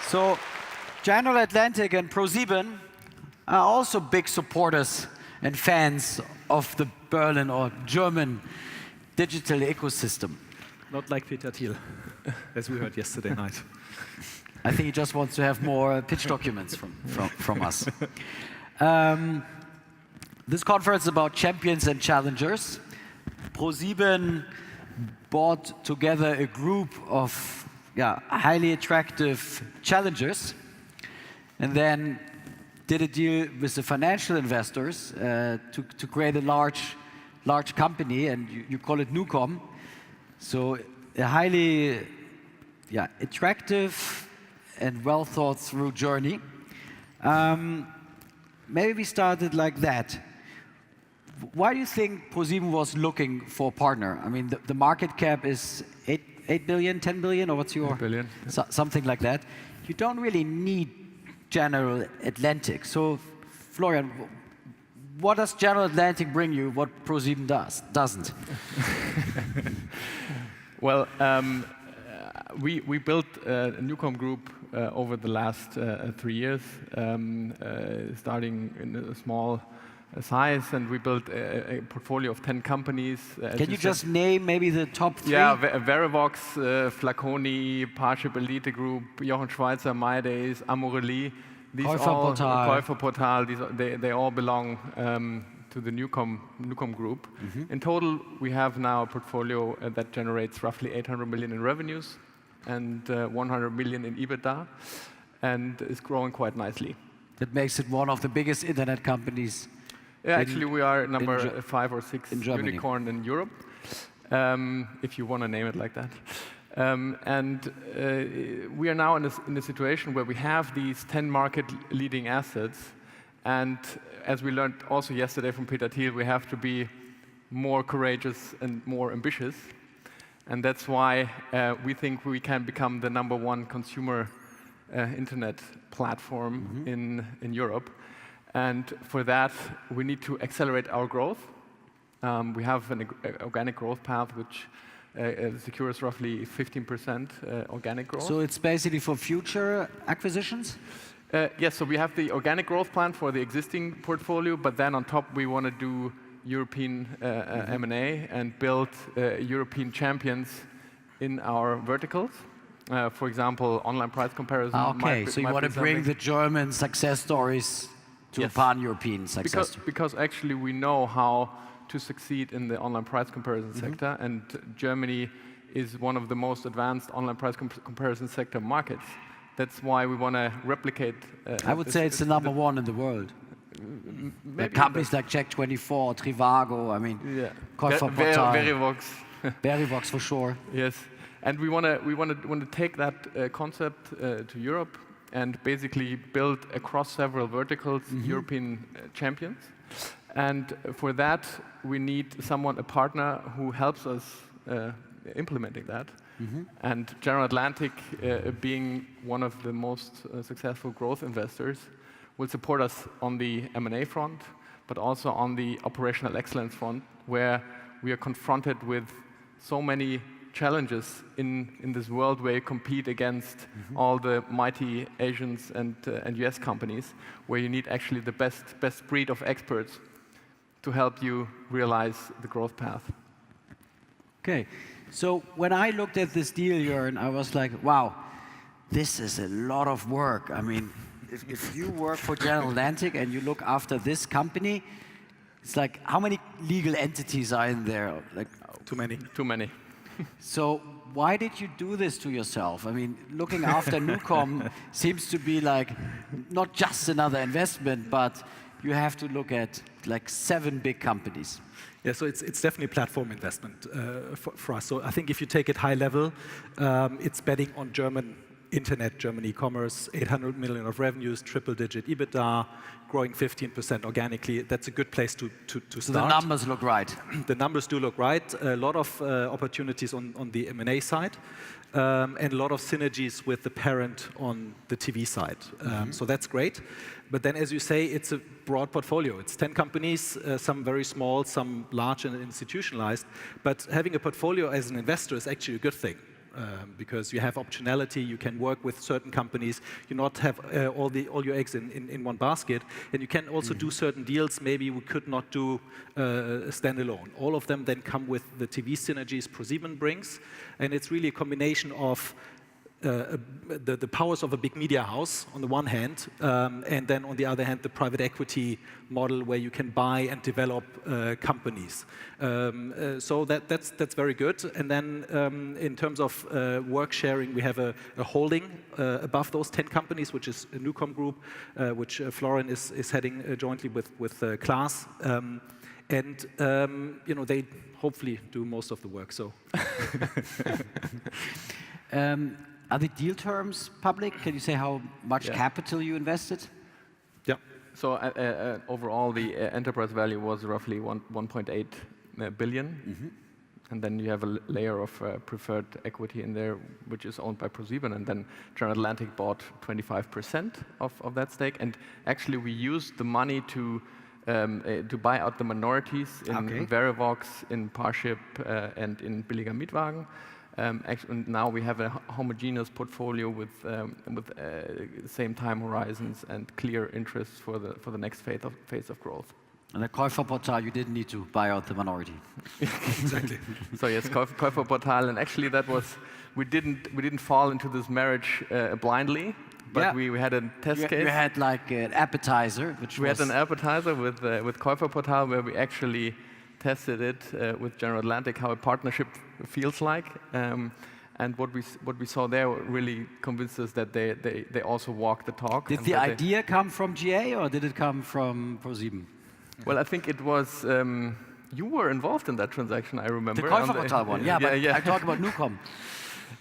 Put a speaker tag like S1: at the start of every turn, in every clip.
S1: So, General Atlantic and ProSieben are also big supporters and fans of the Berlin or German digital ecosystem.
S2: Not like Peter Thiel, as we heard yesterday night.
S1: I think he just wants to have more pitch documents from us. This conference is about champions and challengers. ProSieben brought together a group of highly attractive challengers and then did a deal with the financial investors to create a large company, and you call it Nucom. So a highly attractive and well thought through journey. Maybe we started like that. Why do you think ProSieben was looking for a partner? I mean, the market cap is 8 billion, 10 billion, or what's your?
S3: 8 billion.
S1: Something like that. You don't really need General Atlantic. So, Florian, what does General Atlantic bring you, what ProSieben doesn't?
S3: Well, we built a Nucom group over the last 3 years, starting in a small size, and we built a portfolio of 10 companies.
S1: Can you just name maybe the top 3?
S3: Yeah, Verivox, Flaconi, Parship Elite Group, Jochen Schweizer, MyDays, Amorelie. These Käuferportal, they all belong to the Nucom group. In total, we have now a portfolio that generates roughly 800 million in revenues and 100 million in EBITDA, and is growing quite nicely.
S1: That makes it one of the biggest internet companies.
S3: Yeah, actually, we are number 5 or 6 unicorn in Europe, if you want to name it like that. We are now in a situation where we have these 10 market-leading assets, and as we learned also yesterday from Peter Thiel, we have to be more courageous and more ambitious, and that's why we think we can become the #1 consumer internet platform in Europe. And for that, we need to accelerate our growth. We have an organic growth path which secures roughly 15% organic growth.
S1: So it's basically for future acquisitions?
S3: Yes, so we have the organic growth plan for the existing portfolio, but then on top we want to do European M&A and build European champions in our verticals. For example, online price comparison.
S1: Okay, so you want to bring the German success stories to a pan-European success.
S3: Because actually we know how to succeed in the online price comparison sector, and Germany is one of the most advanced online price comparison sector markets. That's why we want to replicate.
S1: I would say it's the #1 in the world. Companies like Check24, Trivago, I mean, Käuferportal, Verivox for sure.
S3: Yes, and we want to take that concept to Europe and basically build across several verticals European champions. And for that, we need a partner who helps us implementing that. And General Atlantic, being one of the most successful growth investors, will support us on the M&A front, but also on the operational excellence front, where we are confronted with so many challenges in this world where you compete against all the mighty Asians and US companies, where you need actually the best breed of experts to help you realize the growth path.
S1: Okay, so when I looked at this deal, Jörn, I was like, wow, this is a lot of work. I mean, if you work for General Atlantic and you look after this company, it's like, how many legal entities are in there? Like,
S3: too many. Too many.
S1: So why did you do this to yourself? I mean, looking after Nucom seems to be like not just another investment, but you have to look at like 7 big companies.
S2: Yeah, so it's definitely a platform investment for us. So I think if you take it high level, it's betting on German internet, German e-commerce, 800 million of revenues, triple-digit EBITDA, growing 15% organically. That's a good place to start.
S1: So the numbers look right.
S2: The numbers do look right. A lot of opportunities on the M&A side, and a lot of synergies with the parent on the TV side. So that's great. But then, as you say, it's a broad portfolio. It's 10 companies, some very small, some large and institutionalized. But having a portfolio as an investor is actually a good thing. because you have optionality. You can work with certain companies. You not have all your eggs in one basket, and you can also do certain deals maybe we could not do standalone. All of them then come with the TV synergies ProSieben brings, and it's really a combination of the powers of a big media house on the one hand, and then on the other hand, the private equity model where you can buy and develop companies. So that's very good. And then in terms of work sharing, we have a holding above those 10 companies, which is a Nucom group, which Florian is heading jointly with Klaas. And they hopefully do most of the work. So.
S1: Are the deal terms public? Can you say how much capital you invested?
S2: Yeah.
S3: So overall, the enterprise value was roughly 1.8 billion. And then you have a layer of preferred equity in there, which is owned by ProSieben. And then General Atlantic bought 25% of that stake. And actually, we used the money to buy out the minorities in Verivox, in Parship, and in Billiger Mietwagen. And now we have a homogeneous portfolio with same time horizons and clear interests for the next phase of growth.
S1: And the Käuferportal, you didn't need to buy out the minority.
S2: Exactly.
S3: So yes, Käuferportal, and actually that was we didn't fall into this marriage blindly, but we had a test case.
S1: You had like an appetizer, which
S3: we had an appetizer with Käuferportal where we actually tested it with General Atlantic, how a partnership feels like, and what we saw there really convinced us that they also walk the talk.
S1: Did the idea come from GA or did it come from ProSieben?
S3: Well, I think it was. You were involved in that transaction, I remember.
S1: The Käuferportal one, but I talk about Nucom.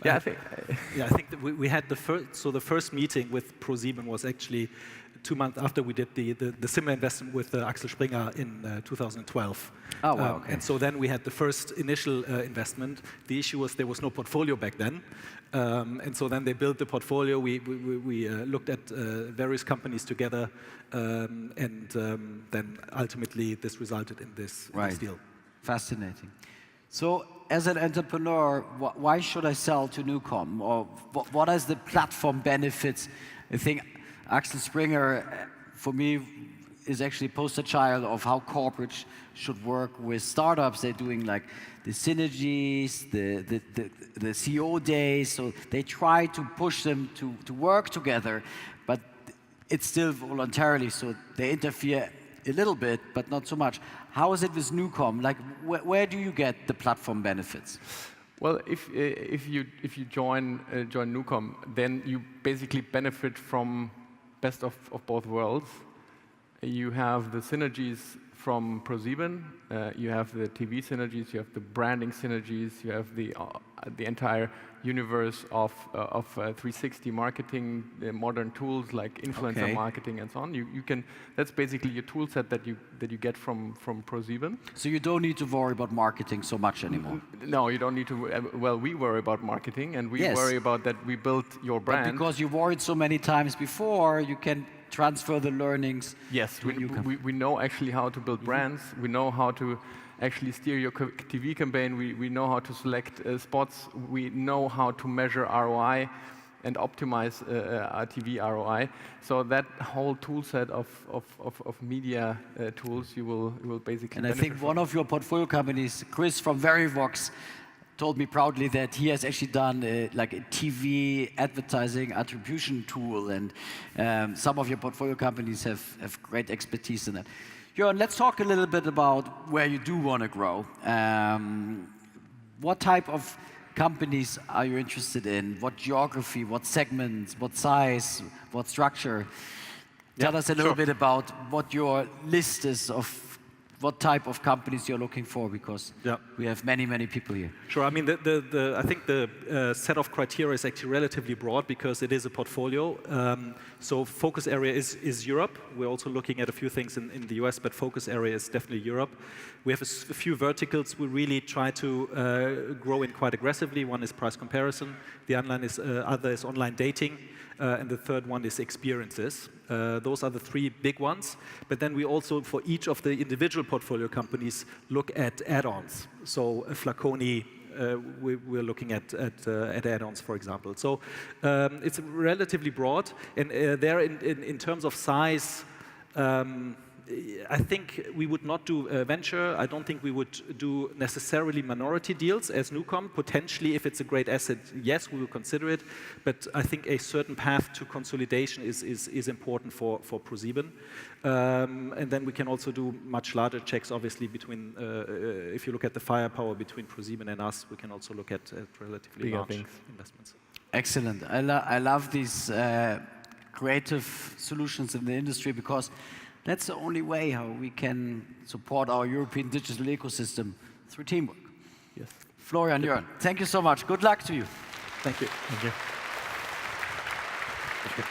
S3: I think
S2: that we had the first meeting with ProSieben was actually 2 months after we did the similar investment with Axel Springer in 2012.
S1: Oh, wow, okay.
S2: And so then we had the first initial investment. The issue was there was no portfolio back then. And so then they built the portfolio. We looked at various companies together. And then ultimately this resulted in this deal.
S1: Fascinating. So as an entrepreneur, why should I sell to Nucom? Or what is the platform benefits? I think Axel Springer, for me, is actually poster child of how corporates should work with startups. They're doing like the synergies, the CEO days. So they try to push them to work together, but it's still voluntarily. So they interfere a little bit, but not so much. How is it with Nucom? Like, where do you get the platform benefits?
S3: Well, if you join Nucom, then you basically benefit from best of both worlds. You have the synergies from ProSieben, you have the TV synergies, you have the branding synergies, you have the entire universe of 360 marketing, modern tools like influencer marketing and so on. You can, that's basically your tool set that you get from ProSieben.
S1: So you don't need to worry about marketing so much anymore.
S3: No, you don't need to. Well, we worry about marketing, and we worry about that we built your brand.
S1: But because you worried so many times before, you can transfer the learnings.
S3: Yes, we know actually how to build brands. We know how to actually steer your TV campaign. We know how to select spots. We know how to measure ROI and optimize our TV ROI. So that whole tool set of media tools you will basically.
S1: And I think one of your portfolio companies, Chris from Verivox, told me proudly that he has actually done like a TV advertising attribution tool, and some of your portfolio companies have great expertise in that. Jörn, let's talk a little bit about where you do want to grow. What type of companies are you interested in? What geography, what segments, what size, what structure? Tell us a little bit about what your list is of what type of companies you're looking for, because we have many people here.
S2: Sure. I mean, I think the set of criteria is actually relatively broad because it is a portfolio. So focus area is Europe. We're also looking at a few things in the US, but focus area is definitely Europe. We have a few verticals we really try to grow in quite aggressively. One is price comparison. The other is online dating. And the third one is experiences. Those are the three big ones. But then we also, for each of the individual portfolio companies, look at add-ons. So Flaconi we're looking at add-ons, for example. So it's relatively broad, and there in terms of size, I think we would not do venture. I don't think we would do necessarily minority deals as Nucom. Potentially, if it's a great asset, yes, we will consider it. But I think a certain path to consolidation is important for ProSieben. And then we can also do much larger checks, obviously, between, if you look at the firepower between ProSieben and us, we can also look at relatively large investments.
S1: Excellent. I love these creative solutions in the industry, because that's the only way how we can support our European digital ecosystem, through teamwork.
S3: Yes.
S1: Florian, Jörn, thank you so much. Good luck to you.
S2: Thank you.
S3: Thank you.
S2: Thank you.